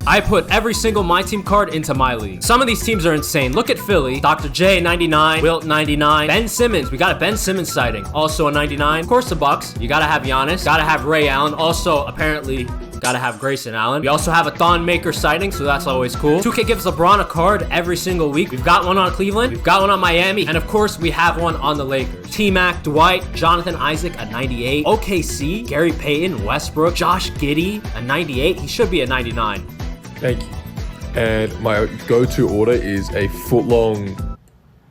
I put every single My Team card into my league. Some of these teams are insane. Look at Philly. Dr. J, 99. Wilt, 99. Ben Simmons. We got a Ben Simmons sighting. Also a 99. Of course, the Bucks. You gotta have Giannis. Gotta have Ray Allen. Also, apparently, gotta have Grayson Allen. We also have a Thon Maker sighting, so that's always cool. 2K gives LeBron a card every single week. We've got one on Cleveland. We've got one on Miami. And of course, we have one on the Lakers. T-Mac, Dwight, Jonathan Isaac, a 98. OKC, Gary Payton, Westbrook, Josh Giddey, a 98. He should be a 99. Thank you. And my go-to order is a foot-long.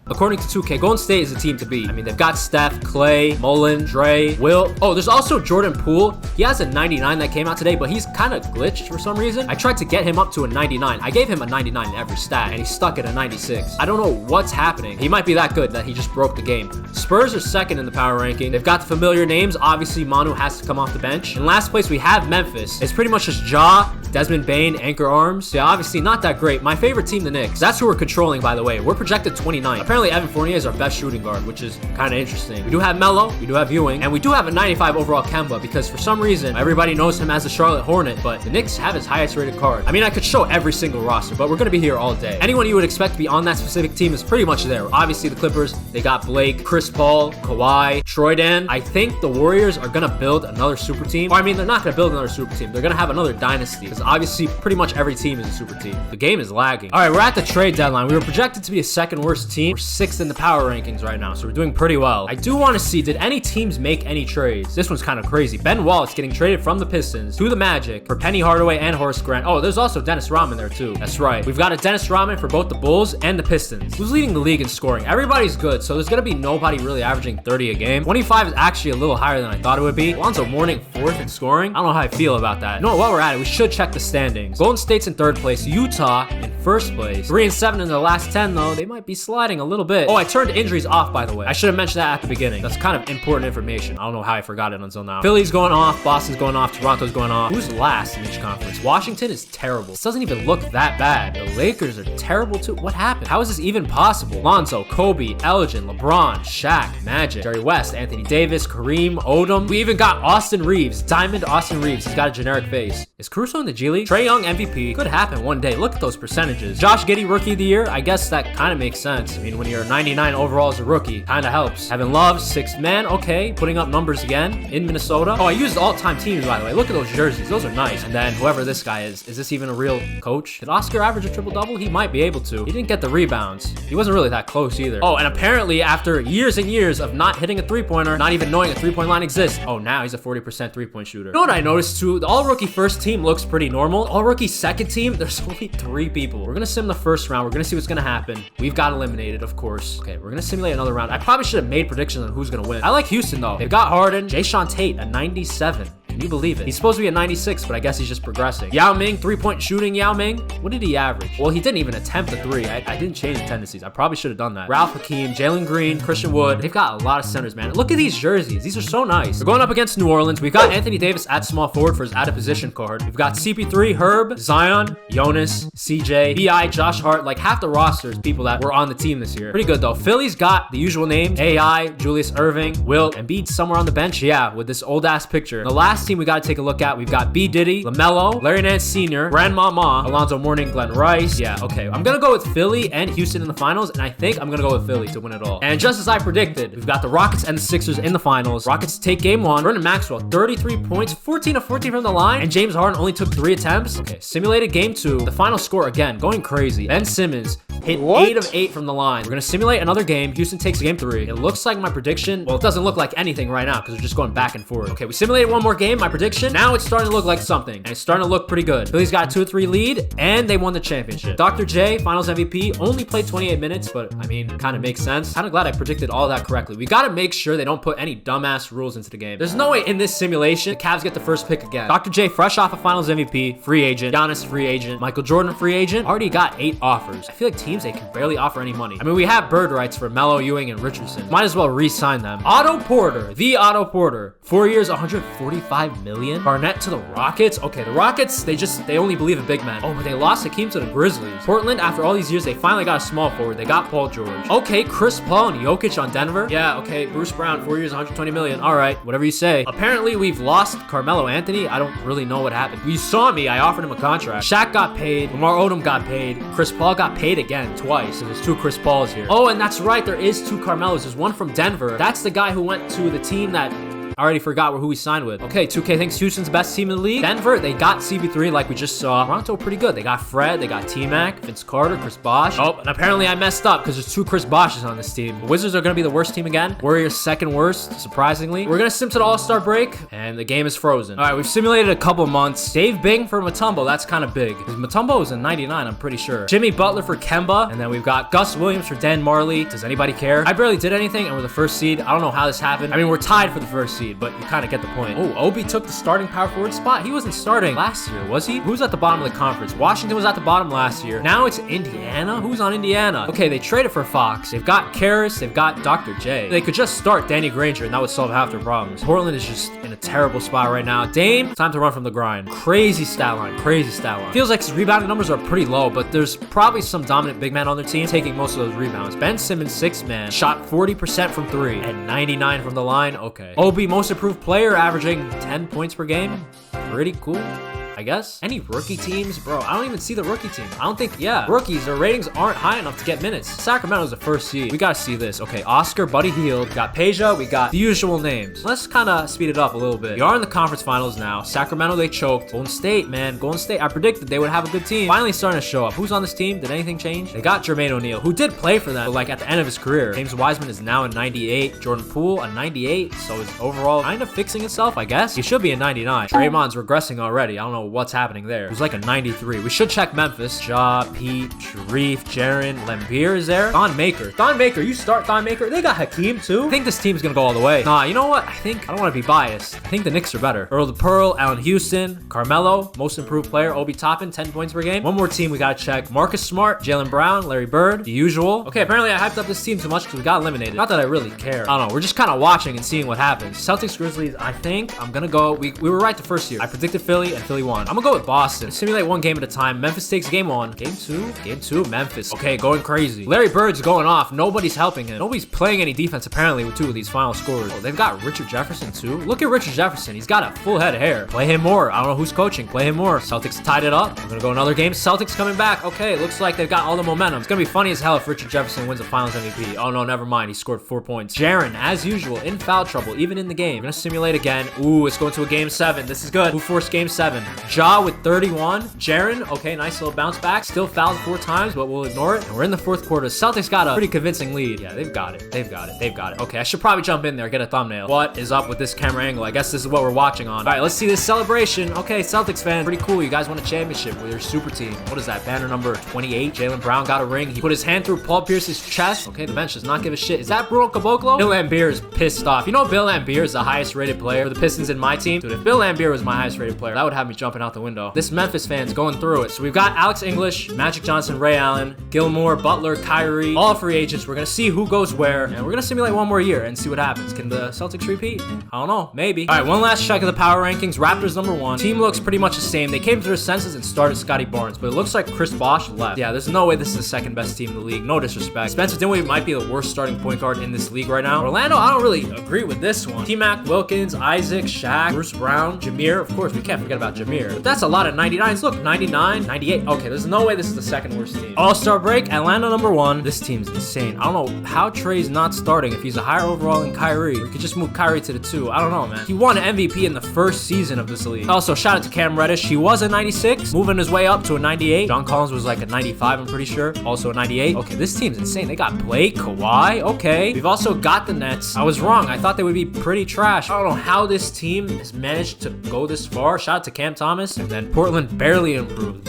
According to 2K, Golden State is a team to beat. I mean, they've got Steph, Clay, Mullen, Dre, Will. Oh, there's also Jordan Poole. He has a 99 that came out today, but he's kind of glitched for some reason. I tried to get him up to a 99. I gave him a 99 in every stat, and he's stuck at a 96. I don't know what's happening. He might be that good that he just broke the game. Spurs are second in the power ranking. They've got the familiar names. Obviously, Manu has to come off the bench. In last place, we have Memphis. It's pretty much just Ja, Desmond Bane, Anchor Arms. Yeah, obviously not that great. My favorite team, the Knicks. That's who we're controlling, by the way. We're projected 29th. Apparently, Evan Fournier is our best shooting guard, which is kind of interesting. We do have Melo, we do have Ewing, and we do have a 95 overall Kemba because for some reason, everybody knows him as the Charlotte Hornet, but the Knicks have his highest rated card. I mean, I could show every single roster, but we're going to be here all day. Anyone you would expect to be on that specific team is pretty much there. Obviously, the Clippers, they got Blake, Chris Paul, Kawhi, Troy Dan. I think the Warriors are going to build another super team. Or, I mean, they're not going to build another super team. They're going to have another dynasty because obviously pretty much every team is a super team. The game is lagging. All right, we're at the trade deadline. We were projected to be a second worst team. We're sixth in the power rankings right now, so we're doing pretty well. I do want to see, did any teams make any trades? This one's kind of crazy. Ben Wallace getting traded from the Pistons to the Magic for Penny Hardaway and Horace Grant. Oh, there's also Dennis Rodman there too. That's right. We've got a Dennis Rodman for both the Bulls and the Pistons. Who's leading the league in scoring? Everybody's good, so there's going to be nobody really averaging 30 a game. 25 is actually a little higher than I thought it would be. Alonzo Mourning fourth in scoring. I don't know how I feel about that. You know what, while we're at it, we should check the standings. Golden State's in third place. Utah in first place. 3 and 7 in the last 10 though. They might be sliding a little bit. Oh, I turned injuries off, by the way. I should have mentioned that at the beginning. That's kind of important information. I don't know how I forgot it until now. Philly's going off. Boston's going off. Toronto's going off. Who's last in each conference? Washington is terrible. This doesn't even look that bad. The Lakers are terrible too. What happened? How is this even possible? Lonzo, Kobe, Elgin, LeBron, Shaq, Magic, Jerry West, Anthony Davis, Kareem, Odom. We even got Austin Reeves. Diamond Austin Reeves. He's got a generic face. Is Caruso in the G League? Trae Young MVP. Could happen one day. Look at those percentages. Josh Giddey Rookie of the Year. I guess that kind of makes sense. I mean, when you're 99 overall as a rookie, kind of helps. Evan Love, sixth man. Okay, putting up numbers again in Minnesota. Oh, I used all-time teams, by the way. Look at those jerseys. Those are nice. And then whoever this guy is this even a real coach? Did Oscar average a triple-double? He might be able to. He didn't get the rebounds. He wasn't really that close either. Oh, and apparently after years and years of not hitting a three-pointer, not even knowing a three-point line exists, oh, now he's a 40% three-point shooter. You know what I noticed too? The all-rookie first team looks pretty normal. All-rookie second team, there's only 3 people. We're gonna sim the first round. We're gonna see what's gonna happen. We've got eliminated, of course. Okay, we're gonna simulate another round. I probably should have made predictions on who's gonna win. I like Houston though. They've got Harden, Jayshawn Tate, a 97. Can you believe it? He's supposed to be a 96, but I guess he's just progressing. Yao Ming, 3-point shooting Yao Ming. What did he average? Well, he didn't even attempt a 3. I didn't change the tendencies. I probably should have done that. Ralph Hakeem, Jalen Green, Christian Wood. They've got a lot of centers, man. Look at these jerseys. These are so nice. We're going up against New Orleans. We've got Anthony Davis at small forward for his out of position card. We've got CP3, Herb, Zion, Jonas, CJ, BI, Josh Hart. Like half the rosters, people that were on the team this year. Pretty good though. Philly's got the usual names. AI, Julius Irving, Wilt, Embiid somewhere on the bench. Yeah, with this old ass picture. The last team we got to take a look at, we've got B. Diddy, LaMelo, Larry Nance Sr., Grandmama, Alonzo Mourning, Glenn Rice. Yeah, okay. I'm gonna go with Philly and Houston in the finals, and I think I'm gonna go with Philly to win it all. And just as I predicted, we've got the Rockets and the Sixers in the finals. Rockets take game 1. Vernon Maxwell, 33 points, 14 of 14 from the line, and James Harden only took 3 attempts. Okay, simulated game 2. The final score again, going crazy. Ben Simmons hit 8 of 8 from the line. We're gonna simulate another game. Houston takes game 3. It looks like my prediction, well, it doesn't look like anything right now because we're just going back and forth. Okay, we simulated one more game. My prediction, now it's starting to look like something, and it's starting to look pretty good. Philly's got a 2-3 lead, and they won the championship. Dr. J, finals MVP, only played 28 minutes, but I mean, kind of makes sense. Kind of glad I predicted all that correctly. We got to make sure they don't put any dumbass rules into the game. There's no way in this simulation the Cavs get the first pick again. Dr. J, fresh off a finals MVP, free agent. Giannis, free agent. Michael Jordan, free agent. Already got 8 offers. I feel like teams teams, they can barely offer any money. I mean, we have bird rights for Melo, Ewing, and Richardson. Might as well re-sign them. Otto Porter, the Otto Porter. 4 years, 145 million. Barnett to the Rockets. Okay, the Rockets, they only believe in big men. Oh, but they lost Hakeem to the Grizzlies. Portland, after all these years, they finally got a small forward. They got Paul George. Okay, Chris Paul and Jokic on Denver. Yeah, okay, Bruce Brown, 4 years, 120 million. All right, whatever you say. Apparently, we've lost Carmelo Anthony. I don't really know what happened. You saw me. I offered him a contract. Shaq got paid. Lamar Odom got paid. Chris Paul got paid again twice. So there's 2 Chris Pauls here. Oh, and that's right. There is 2 Carmelos. There's one from Denver. That's the guy who went to the team that I already forgot who he signed with. Okay, 2K thinks Houston's the best team in the league. Denver, they got CB3 like we just saw. Toronto, pretty good. They got Fred, they got T-Mac, Vince Carter, Chris Bosh. Oh, and apparently I messed up because there's 2 Chris Boshes on this team. The Wizards are going to be the worst team again. Warriors second worst, surprisingly. We're going to sim to the All-Star break, and the game is frozen. All right, we've simulated a couple months. Dave Bing for Mutombo, that's kind of big. Mutombo is a 99, I'm pretty sure. Jimmy Butler for Kemba, and then we've got Gus Williams for Dan Marley. Does anybody care? I barely did anything, and we're the first seed. I don't know how this happened. I mean, we're tied for the first seed, but you kind of get the point. Oh, Obi took the starting power forward spot. He wasn't starting last year, was he? Who's at the bottom of the conference? Washington was at the bottom last year. Now it's Indiana? Who's on Indiana? Okay, they traded for Fox. They've got Karras. They've got Dr. J. They could just start Danny Granger, and that would solve half their problems. Portland is just in a terrible spot right now. Dame, time to run from the grind. Crazy stat line. Crazy stat line. Feels like his rebounding numbers are pretty low, but there's probably some dominant big man on their team taking most of those rebounds. Ben Simmons, 6-man, shot 40% from 3 and 99 from the line. Okay. Obi, most improved player, averaging 10 points per game. Pretty cool, I guess. Any rookie teams? Bro, I don't even see the rookie team. I don't think, yeah. Rookies, their ratings aren't high enough to get minutes. Sacramento's the first seed. We gotta see this. Okay, Oscar, Buddy Hield. We got Peja. We got the usual names. Let's kind of speed it up a little bit. We are in the conference finals now. Sacramento, they choked. Golden State, man. Golden State, I predicted they would have a good team. Finally starting to show up. Who's on this team? Did anything change? They got Jermaine O'Neal, who did play for them, but like at the end of his career. James Wiseman is now a 98. Jordan Poole, a 98. So is overall kind of fixing itself, I guess. He should be a 99. Draymond's regressing already. I don't know what's happening there. It was like a 93. We should check Memphis. Ja, Pete, Sharif, Jaren, Lambeer is there. Thon Maker. Thon Maker, you start Thon Maker. They got Hakeem too. I think this team's gonna go all the way. Nah, you know what? I don't want to be biased. I think the Knicks are better. Earl the Pearl, Allen Houston, Carmelo, most improved player, Obi Toppin, 10 points per game. One more team we gotta check. Marcus Smart, Jaylen Brown, Larry Bird, the usual. Okay, apparently I hyped up this team too much because we got eliminated. Not that I really care. I don't know. We're just kind of watching and seeing what happens. Celtics, Grizzlies, I think I'm gonna go. We were right the first year. I predicted Philly and Philly won. I'm gonna go with Boston. Simulate one game at a time. Memphis takes game 1. Game 2, Memphis. Okay, going crazy. Larry Bird's going off. Nobody's helping him. Nobody's playing any defense apparently with 2 of these final scores. Oh, they've got Richard Jefferson too. Look at Richard Jefferson. He's got a full head of hair. Play him more. I don't know who's coaching. Play him more. Celtics tied it up. We're gonna go another game. Celtics coming back. Okay, looks like they've got all the momentum. It's gonna be funny as hell if Richard Jefferson wins the Finals MVP. Oh no, never mind. He scored 4 points. Jaren, as usual, in foul trouble, even in the game. We're gonna simulate again. Ooh, it's going to a game 7. This is good. Who forced game 7? Ja with 31. Jaren, okay, nice little bounce back. Still fouled 4 times, but we'll ignore it. And we're in the 4th quarter. Celtics got a pretty convincing lead. Yeah, they've got it. They've got it. They've got it. Okay, I should probably jump in there, get a thumbnail. What is up with this camera angle? I guess this is what we're watching on. All right, let's see this celebration. Okay, Celtics fan, pretty cool. You guys won a championship with your super team. What is that? Banner number 28. Jaylen Brown got a ring. He put his hand through Paul Pierce's chest. Okay, the bench does not give a shit. Is that Bruno Caboclo? Bill Laimbeer is pissed off. You know Bill Laimbeer is the highest rated player for the Pistons in my team? Dude, if Bill Laimbeer was my highest rated player, that would have me jumping out the window. This Memphis fan's going through it. So we've got Alex English, Magic Johnson, Ray Allen, Gilmore, Butler, Kyrie, all free agents. We're gonna see who goes where, and we're gonna simulate one more year and see what happens. Can the Celtics repeat? I don't know, maybe. All right, one last check of the power rankings. Raptors number 1. Team looks pretty much the same. They came to their senses and started Scotty Barnes, but it looks like Chris Bosh left. Yeah, there's no way this is the second best team in the league. No disrespect. Spencer Dinwiddie might be the worst starting point guard in this league right now. Orlando, I don't really agree with this one. T-Mac, Wilkins, Isaac, Shaq, Bruce Brown, Jameer. Of course, we can't forget about Jameer. But that's a lot of 99s. Look, 99, 98. Okay, there's no way this is the second worst team. All-Star break, Atlanta number 1. This team's insane. I don't know how Trey's not starting if he's a higher overall than Kyrie. We could just move Kyrie to the 2. I don't know, man. He won an MVP in the first season of this league. Also, shout out to Cam Reddish. He was a 96, moving his way up to a 98. John Collins was like a 95, I'm pretty sure. Also a 98. Okay, this team's insane. They got Blake, Kawhi. Okay. We've also got the Nets. I was wrong. I thought they would be pretty trash. I don't know how this team has managed to go this far. Shout out to Cam Thomas. Thomas. And then Portland barely improved.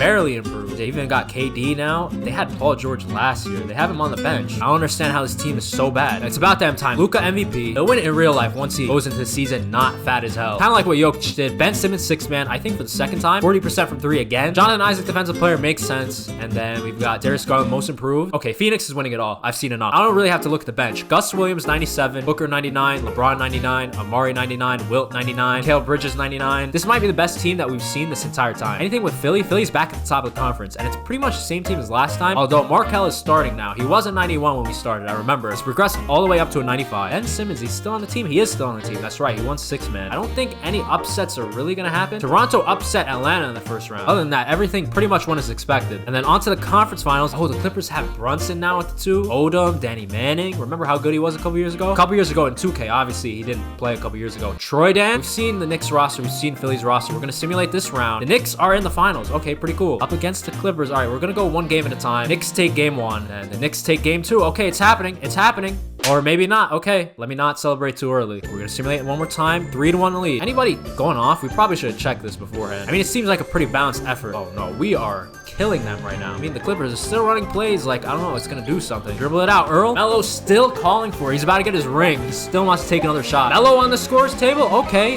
They even got KD now. They had Paul George last year. They have him on the bench. I don't understand how this team is so bad. It's about damn time. Luka MVP. They'll win it in real life once he goes into the season not fat as hell. Kind of like what Jokic did. Ben Simmons, 6 man, I think for the second time. 40% from 3 again. Jonathan Isaac, defensive player, makes sense. And then we've got Darius Garland, most improved. Okay, Phoenix is winning it all. I've seen enough. I don't really have to look at the bench. Gus Williams, 97. Booker, 99. LeBron, 99. Amari, 99. Wilt, 99. Cale Bridges, 99. This might be the best team that we've seen this entire time. Anything with Philly's back at the top of the conference. And it's pretty much the same team as last time. Although Markelle is starting now. He was a 91 when we started, I remember. It's progressed all the way up to a 95. Ben Simmons, he's still on the team. He is still on the team. That's right. He won 6 man. I don't think any upsets are really going to happen. Toronto upset Atlanta in the first round. Other than that, everything pretty much went as expected. And then on to the conference finals. Oh, the Clippers have Brunson now at the 2. Odom, Danny Manning. Remember how good he was a couple years ago? A couple years ago in 2K, obviously, he didn't play a couple years ago. Troy Dan. We've seen the Knicks roster. We've seen Philly's roster. We're going to simulate this round. The Knicks are in the finals. Okay, pretty cool. Up against the Clippers. All right, we're going to go 1 game at a time. Knicks take game 1, and the Knicks take game 2. Okay, it's happening. It's happening. Or maybe not. Okay, let me not celebrate too early. We're gonna simulate it one more time. 3-1 lead. Anybody going off? We probably should have checked this beforehand. I mean, it seems like a pretty balanced effort. Oh no, we are killing them right now. I mean, the Clippers are still running plays like, I don't know, it's gonna do something. Dribble it out, Earl. Melo's still calling for it. He's about to get his ring. He still wants to take another shot. Melo on the scores table. Okay.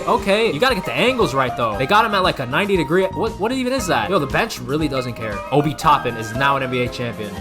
You gotta get the angles right though. They got him at like a 90 degree. What even is that? Yo, the bench really doesn't care. Obi Toppin is now an NBA champion.